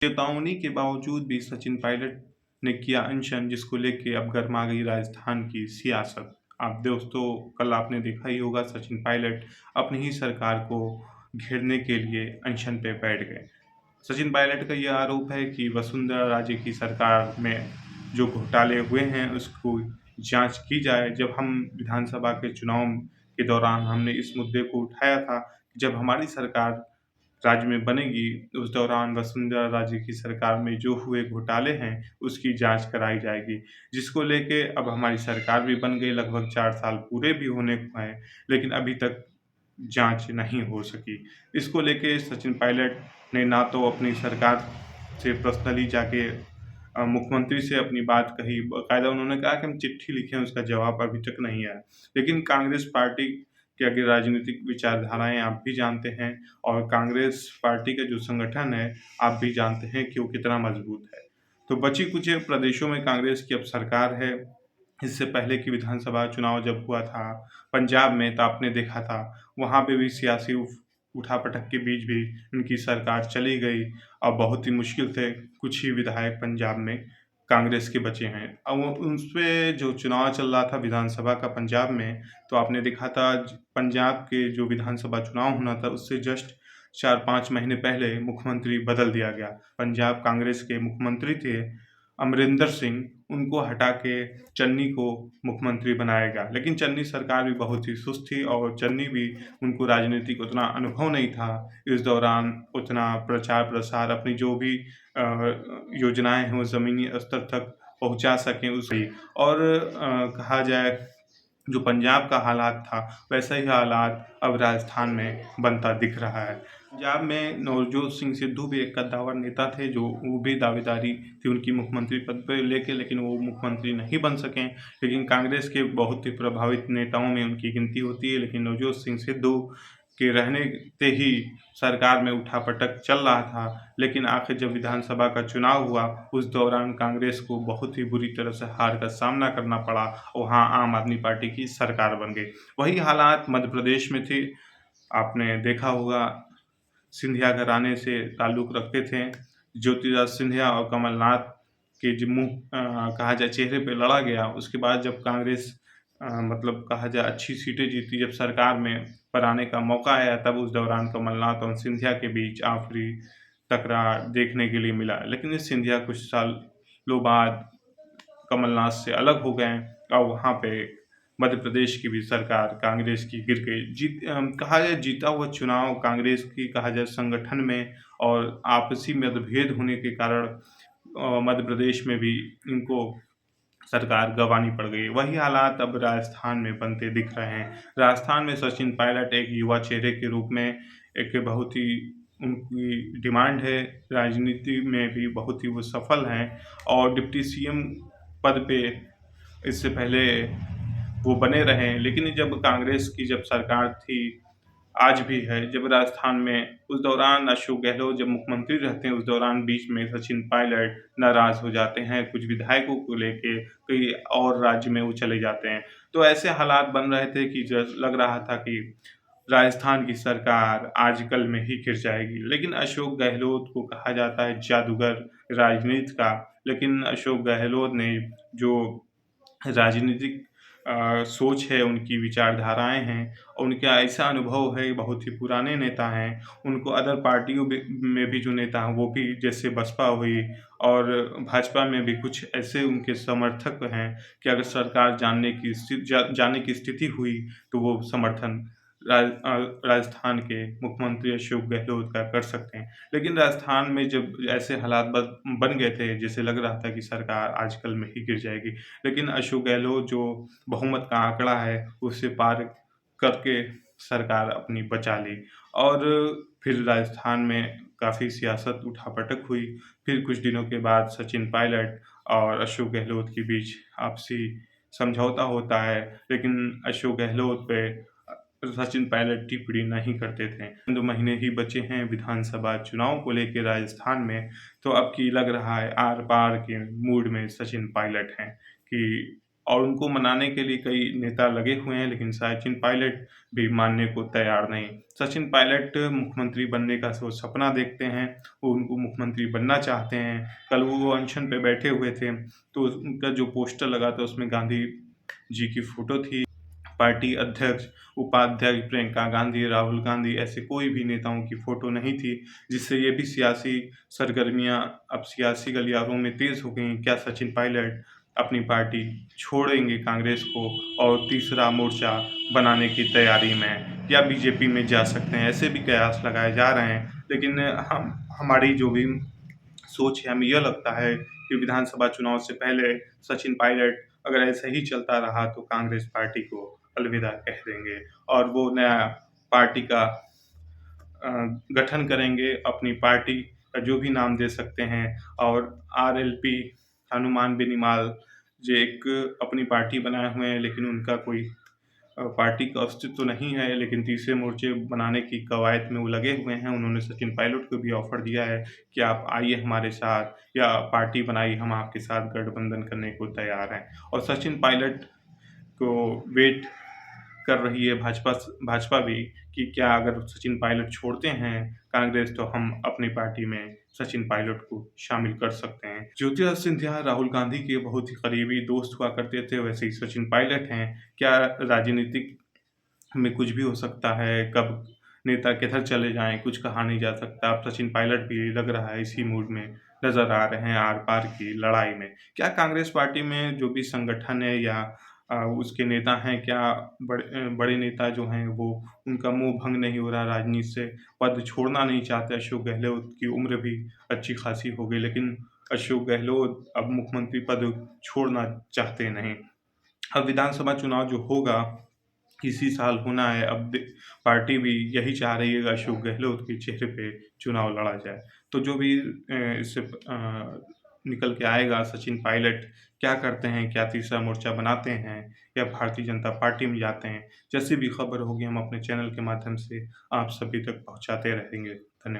चेतावनी के बावजूद भी सचिन पायलट ने किया अनशन, जिसको लेके अब गर्मा गई राजस्थान की सियासत। आप दोस्तों, कल आपने देखा ही होगा, सचिन पायलट अपनी ही सरकार को घेरने के लिए अनशन पे बैठ गए। सचिन पायलट का यह आरोप है कि वसुंधरा राजे की सरकार में जो घोटाले हुए हैं उसको जांच की जाए। जब हम विधानसभा के चुनाव के दौरान हमने इस मुद्दे को उठाया था, जब हमारी सरकार राज्य में बनेगी, उस दौरान वसुंधरा राजे की सरकार में जो हुए घोटाले हैं, उसकी जाँच कराई जाएगी। जिसको लेके अब हमारी सरकार भी बन गई, लगभग 4 साल पूरे भी होने को हैं, लेकिन अभी तक जाँच नहीं हो सकी। इसको लेके सचिन पायलट ने ना तो अपनी सरकार से पर्सनली जाके मुख्यमंत्री से अपनी बात कही, बाकायदा उन्होंने कहा कि हम चिट्ठी लिखे हैं, उसका जवाब अभी तक नहीं आया। लेकिन कांग्रेस पार्टी की आगे राजनीतिक विचारधाराएँ आप भी जानते हैं, और कांग्रेस पार्टी का जो संगठन है, आप भी जानते हैं कि वो कितना मजबूत है। तो बची-कुची प्रदेशों में कांग्रेस की अब सरकार है। इससे पहले की विधानसभा चुनाव जब हुआ था पंजाब में, तो आपने देखा था, वहाँ पे भी सियासी उठा-पटक के बीच भी उनकी सरकार चली गई और बहुत ही मुश्किल से कुछ ही विधायक पंजाब में कांग्रेस के बचे हैं। अब वो उसपे जो चुनाव चल रहा था विधानसभा का पंजाब में, तो आपने देखा था पंजाब के जो विधानसभा चुनाव होना था, उससे जस्ट 4-5 महीने पहले मुख्यमंत्री बदल दिया गया। पंजाब कांग्रेस के मुख्यमंत्री थे अमरिंदर सिंह, उनको हटा के चन्नी को मुख्यमंत्री बनाया गया। लेकिन चन्नी सरकार भी बहुत ही सुस्त थी और चन्नी भी, उनको राजनीतिक उतना अनुभव नहीं था। इस दौरान उतना प्रचार-प्रसार, अपनी जो भी योजनाएँ हैं वो ज़मीनी स्तर तक पहुँचा सकें उसे। और कहा जाए, जो पंजाब का हालात था, वैसा ही हालात अब राजस्थान में बनता दिख रहा है। पंजाब में नवजोत सिंह सिद्धू भी एक कद्दावर नेता थे, जो वो भी दावेदारी थी उनकी मुख्यमंत्री पद पे लेके, लेकिन वो मुख्यमंत्री नहीं बन सके। लेकिन कांग्रेस के बहुत ही प्रभावित नेताओं में उनकी गिनती होती है, लेकिन नवजोत सिंह सिद्धू के रहने ते ही सरकार में उठा-पटक चल रहा था। लेकिन आखिर जब विधानसभा का चुनाव हुआ, उस दौरान कांग्रेस को बहुत ही बुरी तरह से हार का सामना करना पड़ा, और वहाँ आम आदमी पार्टी की सरकार बन गई। वही हालात मध्य प्रदेश में थे। आपने देखा होगा, सिंधिया घराने से ताल्लुक़ रखते थे। ज्योतिरादित्य सिंधिया और कमलनाथ के जो कहा जाए चेहरे पे लड़ा गया, उसके बाद जब कांग्रेस मतलब कहा जाए अच्छी सीटें जीती, जब सरकार में पर आने का मौका आया, तब उस दौरान कमलनाथ और सिंधिया के बीच आखिरी तकरार देखने के लिए मिला। लेकिन इस सिंधिया कुछ सालों बाद कमलनाथ से अलग हो गए और वहाँ पे मध्य प्रदेश की भी सरकार कांग्रेस की गिर गई। कहा जाए जीता हुआ चुनाव कांग्रेस की, कहा जाए संगठन में और आपसी मतभेद होने के कारण मध्य प्रदेश में भी इनको सरकार गँवानी पड़ गई। वही हालात अब राजस्थान में बनते दिख रहे हैं। राजस्थान में सचिन पायलट एक युवा चेहरे के रूप में एक बहुत ही उनकी डिमांड है, राजनीति में भी बहुत ही वो सफल हैं, और डिप्टी सीएम पद पे इससे पहले वो बने रहे हैं। लेकिन जब कांग्रेस की जब सरकार थी, आज भी है, जब राजस्थान में उस दौरान अशोक गहलोत जब मुख्यमंत्री रहते हैं, उस दौरान बीच में सचिन पायलट नाराज़ हो जाते हैं, कुछ विधायकों को लेके कई और राज्य में वो चले जाते हैं। तो ऐसे हालात बन रहे थे कि लग रहा था कि राजस्थान की सरकार आजकल में ही गिर जाएगी। लेकिन अशोक गहलोत को कहा जाता है जादूगर राजनीति का, लेकिन अशोक गहलोत ने जो राजनीतिक सोच है, उनकी विचारधाराएँ हैं, और उनका ऐसा अनुभव है, बहुत ही पुराने नेता हैं। उनको अदर पार्टियों में भी जो नेता हैं, वो भी, जैसे बसपा हुई और भाजपा में भी कुछ ऐसे उनके समर्थक हैं कि अगर सरकार जाने की स्थिति हुई, तो वो समर्थन राजस्थान के मुख्यमंत्री अशोक गहलोत का कर सकते हैं। लेकिन राजस्थान में जब ऐसे हालात बन गए थे, जैसे लग रहा था कि सरकार आजकल में ही गिर जाएगी। लेकिन अशोक गहलोत जो बहुमत का आंकड़ा है, उससे पार करके सरकार अपनी बचा ली, और फिर राजस्थान में काफ़ी सियासत उठा-पटक हुई। फिर कुछ दिनों के बाद सचिन पायलट और अशोक गहलोत के बीच आपसी समझौता होता है, लेकिन अशोक गहलोत पे सचिन पायलट टिप्पणी नहीं करते थे। 2 महीने ही बचे हैं विधानसभा चुनाव को लेके राजस्थान में, तो अब की लग रहा है आर-पार के मूड में सचिन पायलट हैं कि और उनको मनाने के लिए कई नेता लगे हुए हैं, लेकिन सचिन पायलट भी मानने को तैयार नहीं। सचिन पायलट मुख्यमंत्री बनने का सपना देखते हैं, वो उनको मुख्यमंत्री बनना चाहते हैं। कल वो अनशन पे बैठे हुए थे, तो उनका जो पोस्टर लगा था उसमें गांधी जी की फ़ोटो थी। पार्टी अध्यक्ष, उपाध्यक्ष प्रियंका गांधी, राहुल गांधी ऐसे कोई भी नेताओं की फ़ोटो नहीं थी, जिससे ये भी सियासी सरगर्मियाँ अब सियासी गलियारों में तेज़ हो गई। क्या सचिन पायलट अपनी पार्टी छोड़ेंगे कांग्रेस को और तीसरा मोर्चा बनाने की तैयारी में, या बीजेपी में जा सकते हैं? ऐसे भी कयास लगाए जा रहे हैं, लेकिन हम हमारी जो भी सोच है, हमें यह लगता है कि विधानसभा चुनाव से पहले सचिन पायलट अगर ऐसे ही चलता रहा तो कांग्रेस पार्टी को अलविदा कह देंगे और वो नया पार्टी का गठन करेंगे, अपनी पार्टी का जो भी नाम दे सकते हैं। और आरएलपी हनुमान बेनीवाल जो एक अपनी पार्टी बनाए हुए हैं, लेकिन उनका कोई पार्टी का अस्तित्व तो नहीं है, लेकिन तीसरे मोर्चे बनाने की कवायद में वो लगे हुए हैं। उन्होंने सचिन पायलट को भी ऑफ़र दिया है कि आप आइए हमारे साथ या पार्टी बनाइए, हम आपके साथ गठबंधन करने को तैयार हैं। और सचिन पायलट को वेट कर रही है भाजपा भी कि क्या अगर सचिन पायलट छोड़ते हैं कांग्रेस तो हम अपनी पार्टी में सचिन पायलट को शामिल कर सकते हैं। ज्योतिरादित्य सिंधिया राहुल गांधी के बहुत ही करीबी दोस्त हुआ करते थे, वैसे ही सचिन पायलट हैं। क्या राजनीतिक में कुछ भी हो सकता है, कब नेता किधर चले जाएँ कुछ कहा नहीं जा सकता। अब सचिन पायलट भी लग रहा है इसी मूड में नज़र आ रहे हैं आर-पार की लड़ाई में। क्या कांग्रेस पार्टी में जो भी संगठन है या उसके नेता हैं, क्या बड़े नेता जो हैं वो उनका मोह भंग नहीं हो रहा राजनीति से, पद छोड़ना नहीं चाहते? अशोक गहलोत की उम्र भी अच्छी खासी हो गई, लेकिन अशोक गहलोत अब मुख्यमंत्री पद छोड़ना चाहते नहीं। अब विधानसभा चुनाव जो होगा इसी साल होना है। अब पार्टी भी यही चाह रही है कि अशोक गहलोत के चेहरे पे चुनाव लड़ा जाए। तो जो भी इससे निकल के आएगा, सचिन पायलट क्या करते हैं, क्या तीसरा मोर्चा बनाते हैं या भारतीय जनता पार्टी में जाते हैं, जैसी भी खबर होगी हम अपने चैनल के माध्यम से आप सभी तक पहुँचाते रहेंगे। धन्यवाद।